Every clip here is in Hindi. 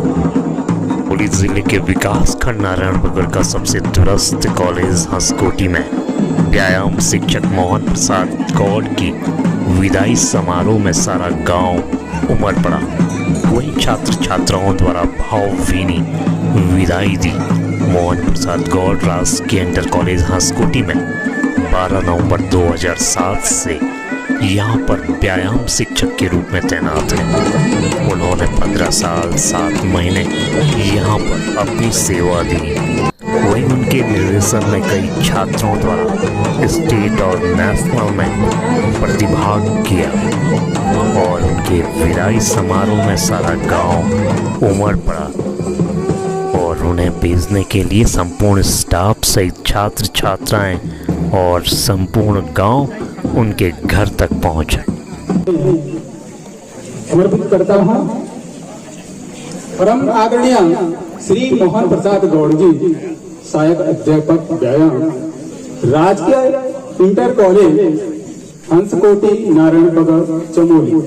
चमोली जिले के विकासखंड नारायणनगर का सबसे दूरस्थ कॉलेज हंसकोटी में व्यायाम शिक्षक मोहन प्रसाद गौड़ की विदाई समारोह में सारा गांव उमड़ पड़ा। वही छात्र छात्राओं द्वारा भावभीनी विदाई दी। मोहन प्रसाद गौड़ राजकीय इंटर कॉलेज हंसकोटी में 12 नवंबर 2007 से यहाँ पर व्यायाम शिक्षक के रूप में तैनात हैं। उन्होंने 15 साल 7 महीने यहाँ पर अपनी सेवा दी। वहीं उनके निर्देशन में कई छात्रों द्वारा स्टेट और नेशनल में प्रतिभाग किया और उनके विदाई समारोह में सारा गांव उमड़ पड़ा और उन्हें भेजने के लिए संपूर्ण स्टाफ सहित छात्र छात्राएं और संपूर्ण गांव उनके घर तक पहुंचे। समर्पित करता हूं परम आदरणीय श्री मोहन प्रसाद गौड़ जी, सहायक अध्यापक व्यायाम, राजकीय इंटर कॉलेज हंसकोटी नारायणनगर चमोली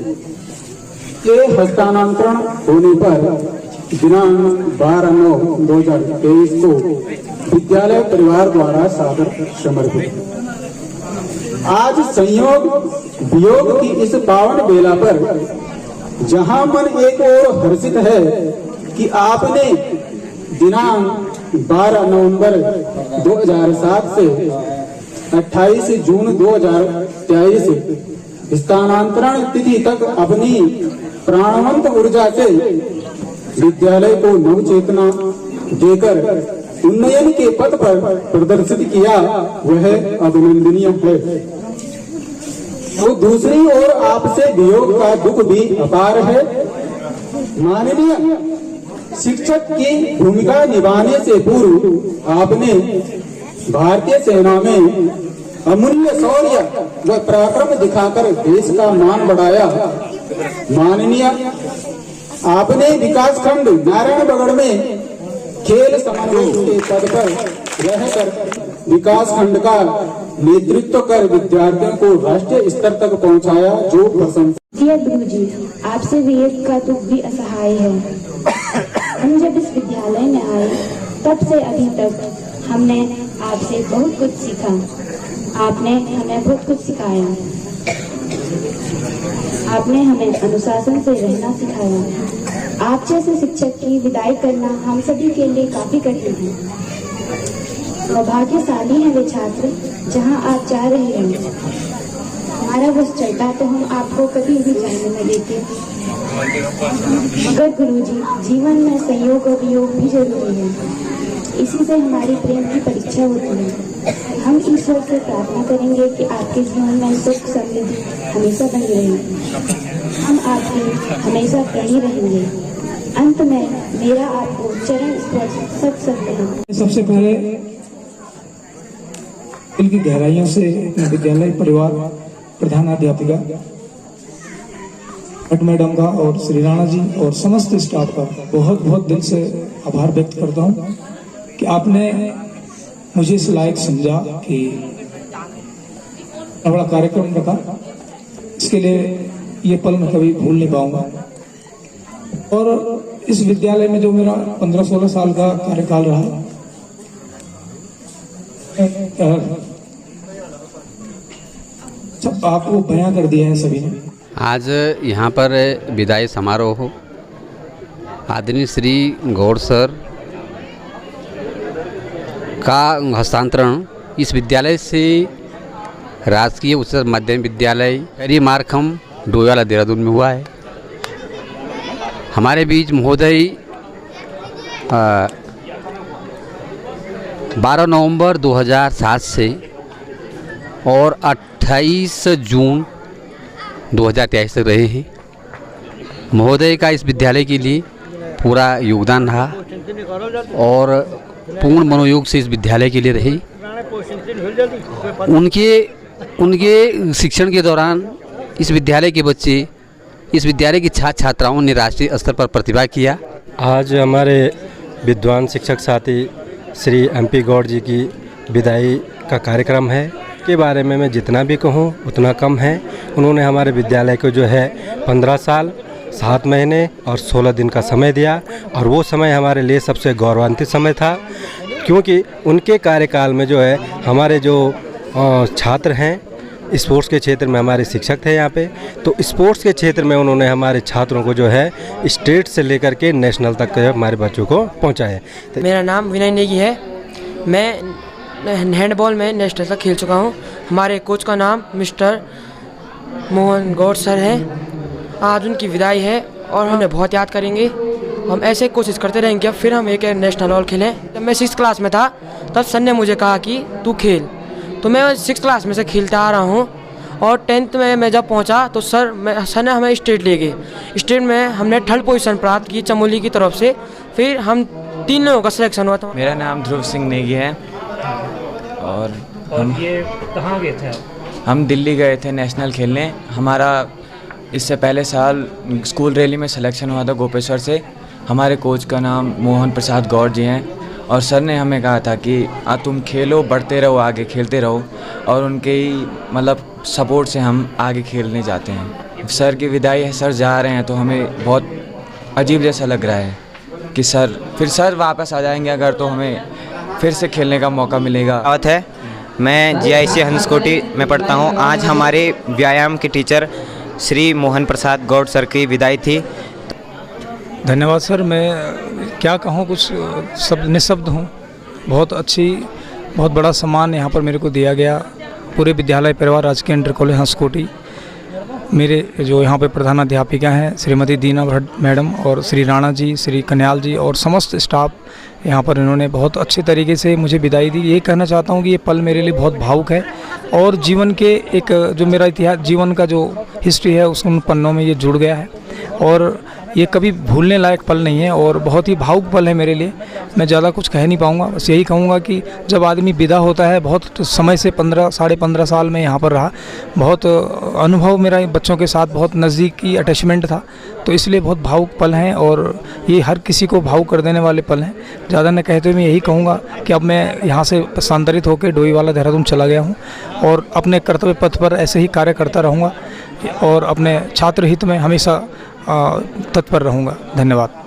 के हस्तांतरण होने पर दिनांक 12/9/2023 को विद्यालय परिवार द्वारा सादर समर्पित। आज संयोग वियोग की इस पावन बेला पर जहां मन एक ओर हर्षित है कि आपने दिनांक 12 नवंबर 2007 से 28 जून 2023 स्थानांतरण तिथि तक अपनी प्राणवंत ऊर्जा से विद्यालय को नवचेतना देकर उन्नयन के पथ पर प्रदर्शित किया, वह अभिनंदनीय है। तो दूसरी ओर आपसे वियोग का दुख भी अपार है। माननीय शिक्षक की भूमिका निभाने से पूर्व आपने भारतीय सेना में अमूल्य शौर्य व पराक्रम दिखाकर देश का मान बढ़ाया। माननीय आपने विकासखंड नारायणनगर में खेल समन्वय के पद पर रहकर विकासखंड का नेतृत्व कर विद्यार्थियों को राष्ट्रीय स्तर तक पहुंचाया, जो प्रशंसनीय। गुरुजी, आपसे वियोग का दुख भी असहाय है। हम जब इस विद्यालय में आए तब से अभी तक हमने आपसे बहुत कुछ सीखा। आपने हमें बहुत कुछ सिखाया। आपने हमें अनुशासन से रहना सिखाया। आप जैसे शिक्षक की विदाई करना हम सभी के लिए काफी कठिन है। सौभाग्यशाली हैं वे छात्र जहां आप जा रहे हैं। हमारा बस चलता तो हम आपको कभी भी जाने न देते। मगर गुरुजी, जीवन में संयोग और वियोग भी जरूरी है। इसी से हमारी प्रेम की परीक्षा होती है। हम ईश्वर से प्रार्थना करेंगे कि आपके जीवन में सुख समृद्धि हमेशा बनी रहे। हम आपके हमेशा प्रेमी रहेंगे। अंत में मेरा आपको चरण स्पर्श सच सकते हैं। सबसे पहले दिल की गहराइयों से विद्यालय परिवार प्रधानाध्यापिका भट्ट मैडम का और श्री राणा जी और समस्त स्टाफ का बहुत बहुत दिल से आभार व्यक्त करता हूँ कि आपने मुझे इस लायक समझा कि बड़ा कार्यक्रम रखा। इसके लिए ये पल मैं कभी भूल नहीं पाऊंगा। और इस विद्यालय में जो मेरा 15-16 साल का कार्यकाल रहा, सब आपको बयां कर दिया है सभी ने। आज यहाँ पर विदाई समारोह हो। आदरणीय श्री गौड़ सर का हस्तांतरण इस विद्यालय से राजकीय उच्चतर माध्यमिक विद्यालय पेरी मार्खम डोयाला देहरादून में हुआ है। हमारे बीच महोदय 12 नवंबर 2007 से और 28 जून 2023 तक रहे हैं। महोदय का इस विद्यालय के लिए पूरा योगदान रहा और पूर्ण मनोयोग से इस विद्यालय के लिए रहे। उनके शिक्षण के दौरान इस विद्यालय के बच्चे, इस विद्यालय की छात्र छात्राओं ने राष्ट्रीय स्तर पर प्रतिभा किया। आज हमारे विद्वान शिक्षक साथी श्री MP गौड़ जी की विदाई का कार्यक्रम है। के बारे में मैं जितना भी कहूँ उतना कम है। उन्होंने हमारे विद्यालय को जो है 15 साल 7 महीने और 16 दिन का समय दिया, और वो समय हमारे लिए सबसे गौरवान्वित समय था, क्योंकि उनके कार्यकाल में जो है हमारे जो छात्र हैं, स्पोर्ट्स के क्षेत्र में हमारे शिक्षक थे यहाँ पे, तो स्पोर्ट्स के क्षेत्र में उन्होंने हमारे छात्रों को जो है स्टेट से लेकर के नेशनल तक हमारे बच्चों को पहुँचाए। मेरा नाम विनय नेगी है। मैं हैंडबॉल में नेशनल तक खेल चुका हूँ। हमारे कोच का नाम मिस्टर मोहन गौड़ सर है। आज उनकी विदाई है और हमें बहुत याद करेंगे। हम ऐसे कोशिश करते रहेंगे कि फिर हम एक नेशनल लेवल खेलें। जब मैं 6th क्लास में था तब सर ने मुझे कहा कि तू खेल, तो मैं 6th क्लास में से खेलता आ रहा हूँ। और 10th में मैं जब पहुँचा तो सर ने हमें स्टेट ले गए। स्टेट में हमने 3rd पोजीशन प्राप्त की चमोली की तरफ से। फिर हम 3 लोगों का सिलेक्शन हुआ था। मेरा नाम ध्रुव सिंह नेगी है और ये कहाँ गए थे? हम दिल्ली गए थे नेशनल खेलने। हमारा इससे पहले साल स्कूल रैली में सिलेक्शन हुआ था गोपेश्वर से। हमारे कोच का नाम मोहन प्रसाद गौड़ जी हैं और सर ने हमें कहा था कि तुम खेलो, बढ़ते रहो, आगे खेलते रहो, और उनके ही मतलब सपोर्ट से हम आगे खेलने जाते हैं। सर की विदाई है, सर जा रहे हैं, तो हमें बहुत अजीब जैसा लग रहा है कि सर वापस आ जाएंगे अगर, तो हमें फिर से खेलने का मौका मिलेगा। बात है, मैं GIC हंसकोटी में पढ़ता हूँ। आज हमारे व्यायाम के टीचर श्री मोहन प्रसाद गौड़ सर की विदाई थी। धन्यवाद सर। मैं क्या कहूँ, कुछ सब निःशब्द हूँ। बहुत बड़ा सम्मान यहाँ पर मेरे को दिया गया। पूरे विद्यालय परिवार राजकीय इंटर कॉलेज हंसकोटी, मेरे जो यहाँ पे प्रधानाध्यापिका हैं श्रीमती दीना भट्ट मैडम और श्री राणा जी, श्री कन्याल जी और समस्त स्टाफ, यहाँ पर इन्होंने बहुत अच्छे तरीके से मुझे विदाई दी। ये कहना चाहता हूँ कि ये पल मेरे लिए बहुत भावुक है और जीवन के एक जो मेरा इतिहास, जीवन का जो हिस्ट्री है उस उन पन्नों में ये जुड़ गया है और ये कभी भूलने लायक पल नहीं है और बहुत ही भावुक पल है मेरे लिए। मैं ज़्यादा कुछ कह नहीं पाऊँगा, बस यही कहूँगा कि जब आदमी विदा होता है, बहुत समय से 15-15.5 साल में यहाँ पर रहा, बहुत अनुभव मेरा बच्चों के साथ बहुत नज़दीकी अटैचमेंट था, तो इसलिए बहुत भावुक पल हैं और ये हर किसी को भावुक कर देने वाले पल हैं। ज़्यादा न कहते हुए मैं यही कहूँगा कि अब मैं यहाँ से स्थानांतरित होकर डोईवाला देहरादून चला गया हूँ और अपने कर्तव्य पथ पर ऐसे ही कार्य करता रहूँगा और अपने छात्र हित में हमेशा तत्पर रहूँगा। धन्यवाद।